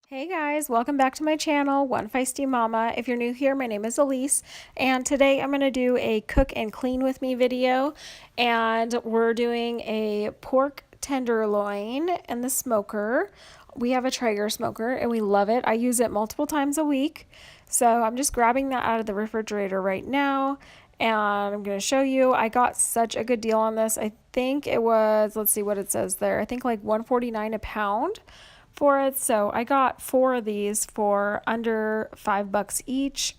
Hey guys, welcome back to my channel, One Feisty Mama. If you're new here, my name is Elise, and today I'm going to do a cook and clean with me video, and we're doing a pork tenderloin in the smoker. We have a Traeger smoker and we love it. I use it multiple times a week, so I'm just grabbing that out of the refrigerator right now, and I'm going to show you. I got such a good deal on this. I think it was, let's see what it says there, I think like $1.49 a pound for it. So I got 4 of these for under $5 each.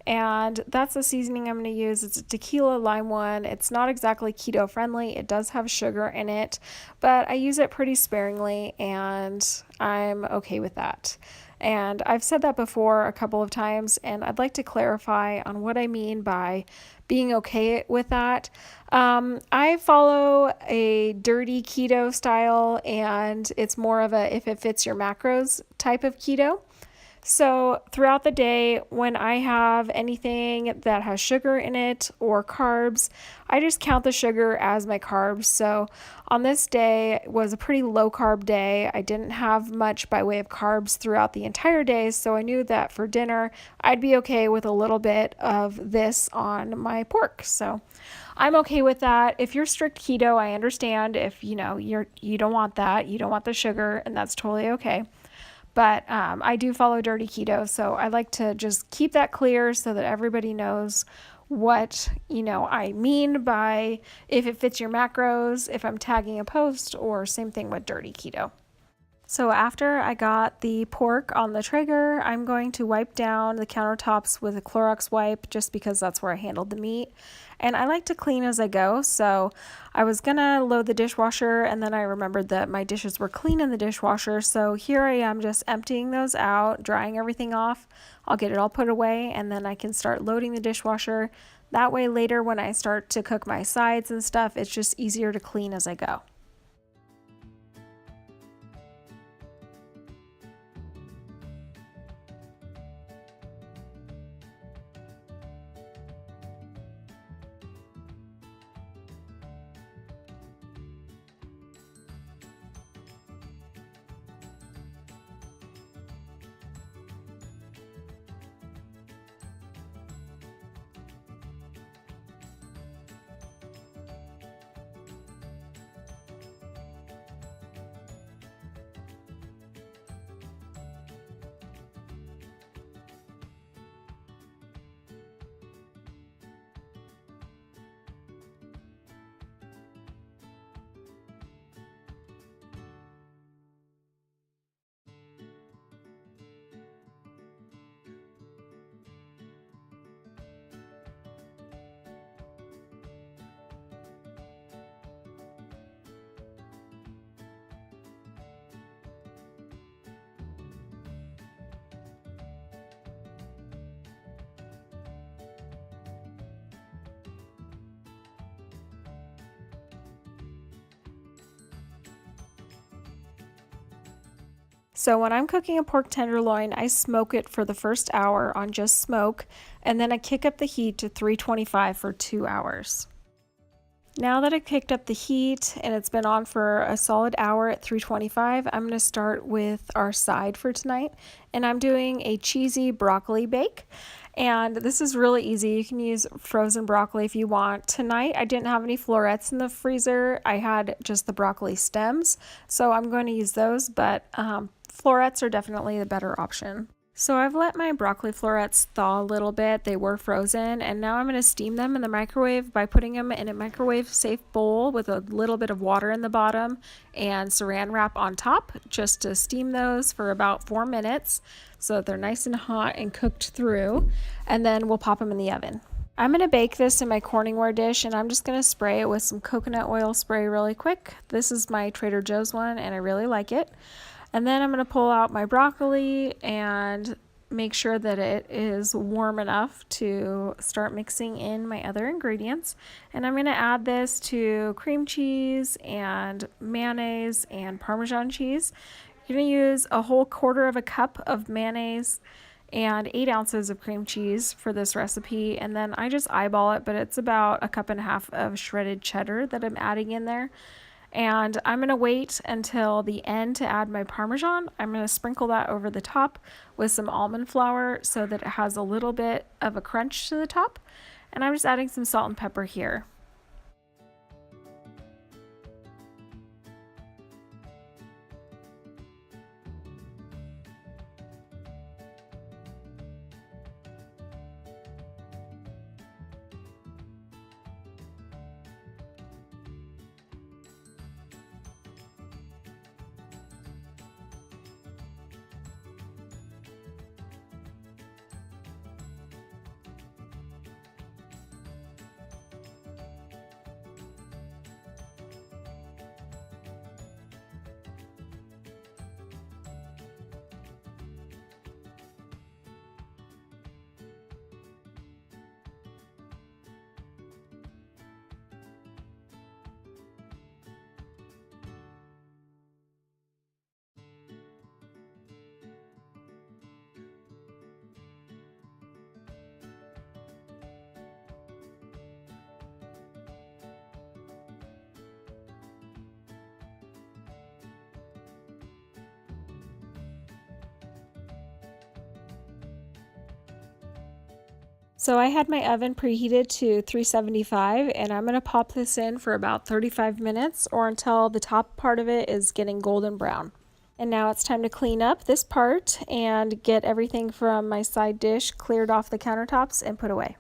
And that's the seasoning I'm going to use. It's a tequila lime one. It's not exactly keto friendly. It does have sugar in it, but I use it pretty sparingly and I'm okay with that. And I've said that before a couple of times, and I'd like to clarify on what I mean by being okay with that. I follow a dirty keto style, and it's more of a if it fits your macros type of keto. So, throughout the day, when I have anything that has sugar in it or carbs, I just count the sugar as my carbs. So, on this day was a pretty low carb day. I didn't have much by way of carbs throughout the entire day, so I knew that for dinner, I'd be okay with a little bit of this on my pork. So, I'm okay with that. If you're strict keto, I understand. If you don't want that, you don't want the sugar, and that's totally okay. But I do follow dirty keto, so I like to just keep that clear so that everybody knows what I mean by if it fits your macros, if I'm tagging a post, or same thing with dirty keto. So after I got the pork on the Traeger, I'm going to wipe down the countertops with a Clorox wipe just because that's where I handled the meat. And I like to clean as I go, so I was gonna load the dishwasher and then I remembered that my dishes were clean in the dishwasher, so here I am just emptying those out, drying everything off. I'll get it all put away and then I can start loading the dishwasher. That way later when I start to cook my sides and stuff, it's just easier to clean as I go. So when I'm cooking a pork tenderloin, I smoke it for the first hour on just smoke, and then I kick up the heat to 325 for 2 hours. Now that I've kicked up the heat and it's been on for a solid hour at 325, I'm going to start with our side for tonight, and I'm doing a cheesy broccoli bake. And this is really easy. You can use frozen broccoli if you want. Tonight, I didn't have any florets in the freezer. I had just the broccoli stems, so I'm going to use those, but florets are definitely the better option. So I've let my broccoli florets thaw a little bit. They were frozen, and now I'm going to steam them in the microwave by putting them in a microwave safe bowl with a little bit of water in the bottom and saran wrap on top, just to steam those for about 4 minutes so that they're nice and hot and cooked through, and then we'll pop them in the oven. I'm going to bake this in my Corningware dish, and I'm just going to spray it with some coconut oil spray really quick. This is my Trader Joe's one and I really like it. And then I'm going to pull out my broccoli and make sure that it is warm enough to start mixing in my other ingredients. And I'm going to add this to cream cheese and mayonnaise and Parmesan cheese. You're going to use a whole 1/4 cup of mayonnaise and 8 ounces of cream cheese for this recipe. And then I just eyeball it, but it's about 1.5 cups of shredded cheddar that I'm adding in there. And I'm going to wait until the end to add my Parmesan. I'm going to sprinkle that over the top with some almond flour so that it has a little bit of a crunch to the top. And I'm just adding some salt and pepper here. So I had my oven preheated to 375 and I'm going to pop this in for about 35 minutes or until the top part of it is getting golden brown. And now it's time to clean up this part and get everything from my side dish cleared off the countertops and put away.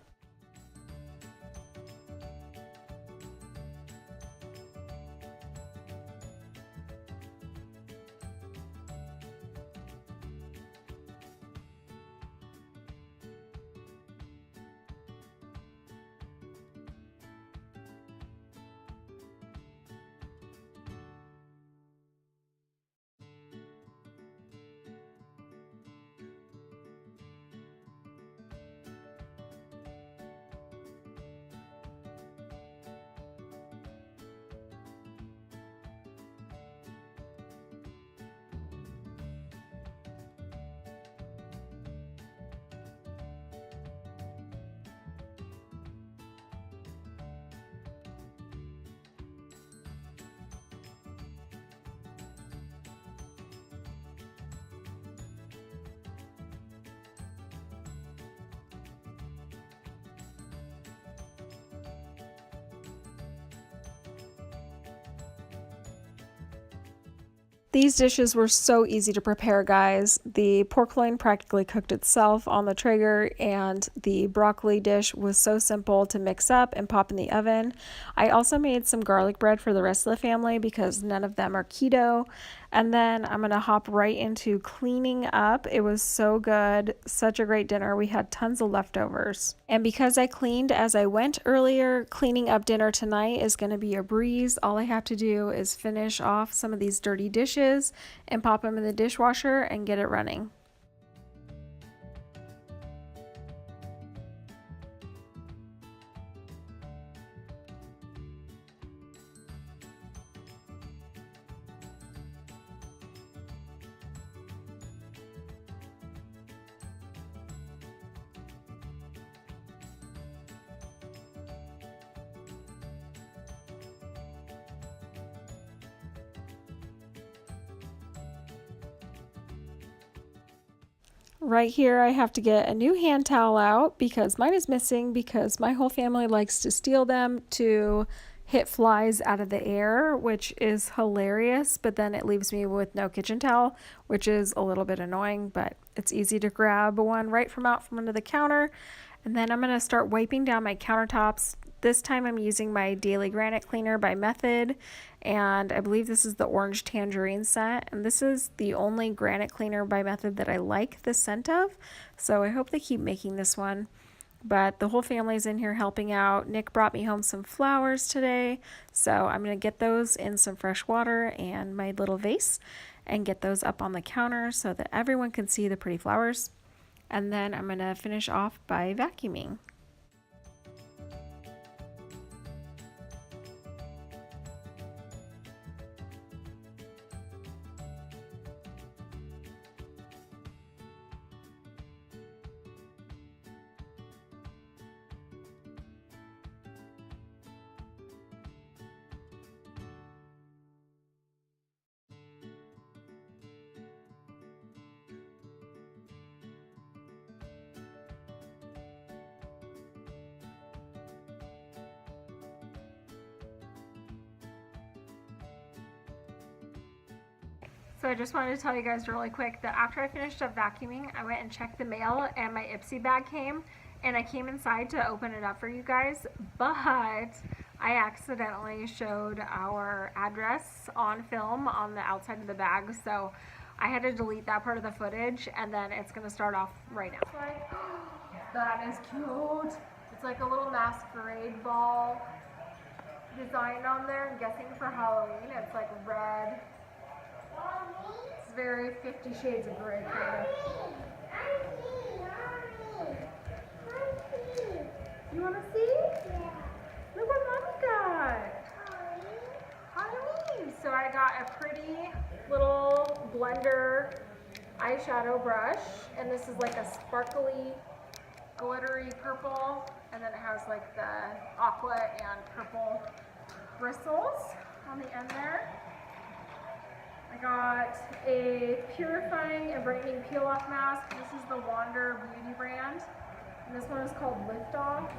These dishes were so easy to prepare, guys. The pork loin practically cooked itself on the Traeger, and the broccoli dish was so simple to mix up and pop in the oven. I also made some garlic bread for the rest of the family because none of them are keto. And then I'm going to hop right into cleaning up. It was so good. Such a great dinner. We had tons of leftovers. And because I cleaned as I went earlier, cleaning up dinner tonight is going to be a breeze. All I have to do is finish off some of these dirty dishes and pop them in the dishwasher and get it running. Right here, I have to get a new hand towel out because mine is missing because my whole family likes to steal them to hit flies out of the air, which is hilarious, but then it leaves me with no kitchen towel, which is a little bit annoying, but it's easy to grab one right from out from under the counter. And then I'm going to start wiping down my countertops. This time I'm using my Daily Granite Cleaner by Method, and I believe this is the orange tangerine scent, and this is the only granite cleaner by Method that I like the scent of, so I hope they keep making this one. But the whole family's in here helping out. Nick brought me home some flowers today, so I'm going to get those in some fresh water and my little vase and get those up on the counter so that everyone can see the pretty flowers. And then I'm going to finish off by vacuuming. So I just wanted to tell you guys really quick that after I finished up vacuuming, I went and checked the mail and my Ipsy bag came, and I came inside to open it up for you guys, but I accidentally showed our address on film on the outside of the bag, so I had to delete that part of the footage, and then it's going to start off right now. That is cute. It's like a little masquerade ball design on there. I'm guessing for Halloween. It's like red. It's very 50 Shades of Grey kind of. You want to see? Yeah. Look what Mommy got. Halloween. So I got a pretty little blender eyeshadow brush, and this is like a sparkly, glittery purple, and then it has like the aqua and purple bristles on the end there. I got a purifying and brightening peel-off mask. This is the Wander Beauty brand, and this one is called Lift Off.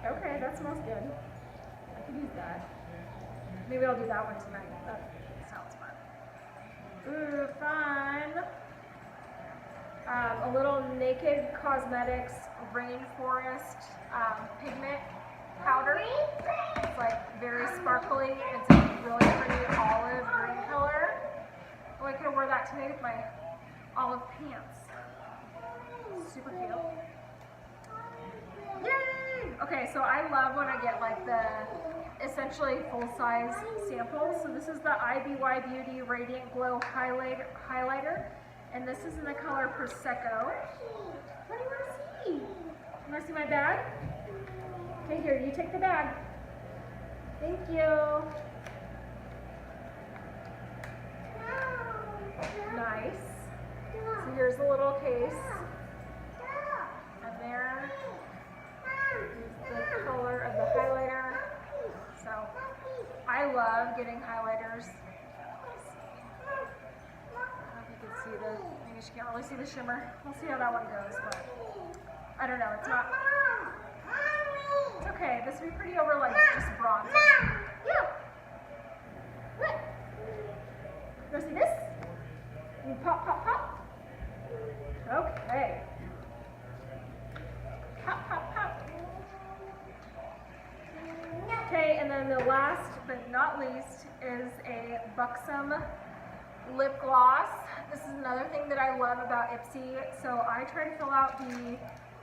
Okay, that smells good. I could use that. Maybe I'll do that one tonight. That sounds fun. Ooh, fun. A little Naked Cosmetics Rainforest pigment powder. It's like very sparkly. It's a really pretty olive green color. Oh, I could have wore that today with my olive pants. Super cute. Yay! Okay, so I love when I get like the essentially full-size samples. So this is the IBY Beauty Radiant Glow Highlighter. And this is in the color Prosecco. What do you want to see? You want to see my bag? Okay, here, you take the bag. Thank you. Nice. So here's the little case. And there is the color of the highlighter. So I love getting highlighters. See the, maybe she can't really see the shimmer. We'll see how that one goes, but I don't know, it's not, it's okay. This would be pretty over like just bronze. Yeah. What? You want to see this? You pop, pop, pop. Okay. Pop, pop, pop. Okay, and then the last but not least is a Buxom lip gloss. This is another thing that I love about Ipsy. So I try to fill out the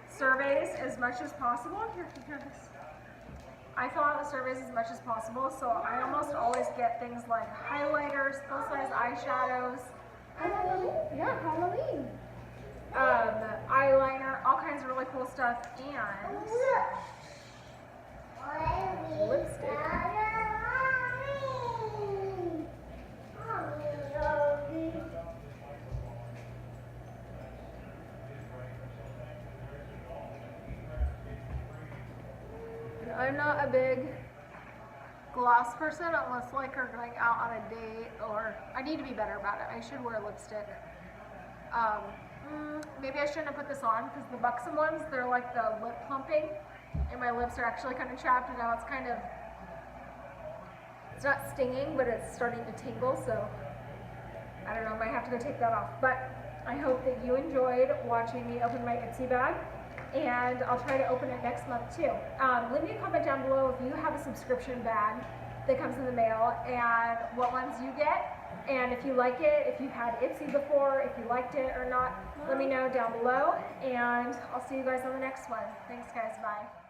surveys as much as possible. Here, this. I fill out the surveys as much as possible, so I almost always get things like highlighters, full-size eyeshadows. Yeah, Halloween. Eyeliner, all kinds of really cool stuff, and lipstick. I'm not a big gloss person unless like we're going out on a date, or I need to be better about it. I should wear lipstick. Maybe I shouldn't have put this on because the Buxom ones, they're like the lip plumping, and my lips are actually kind of chapped, and now it's kind of, it's not stinging, but it's starting to tingle, so I don't know, I might have to go take that off. But I hope that you enjoyed watching me open my Ipsy bag, and I'll try to open it next month too. Leave me a comment down below if you have a subscription bag that comes in the mail and what ones you get. And if you like it, if you've had Ipsy before, if you liked it or not, let me know down below. And I'll see you guys on the next one. Thanks guys, bye.